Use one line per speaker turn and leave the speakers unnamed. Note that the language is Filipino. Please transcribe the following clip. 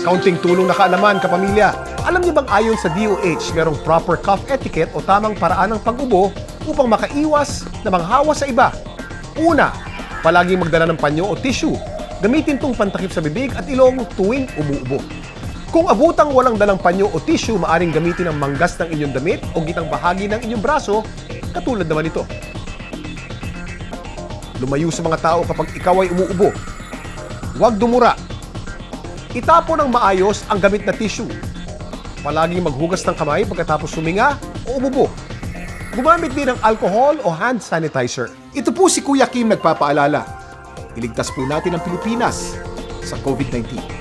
Kaunting tulong na kaalaman, kapamilya. Alam niyo bang ayon sa DOH, merong proper cough etiquette o tamang paraan ng pag-ubo upang makaiwas na manghawa sa iba? Una, palaging magdala ng panyo o tissue. Gamitin tong pantakip sa bibig at ilong tuwing umuubo. Kung abutang walang dalang panyo o tissue, maaring gamitin ang manggas ng inyong damit o gitang bahagi ng inyong braso, katulad naman ito. Lumayo sa mga tao kapag ikaw ay umuubo. Huwag dumura. Itapon ng maayos ang gamit na tissue. Palaging maghugas ng kamay pagkatapos suminga o umubo. Gumamit din ng alcohol o hand sanitizer. Ito po si Kuya Kim nagpapaalala. Iligtas po natin ang Pilipinas sa COVID-19.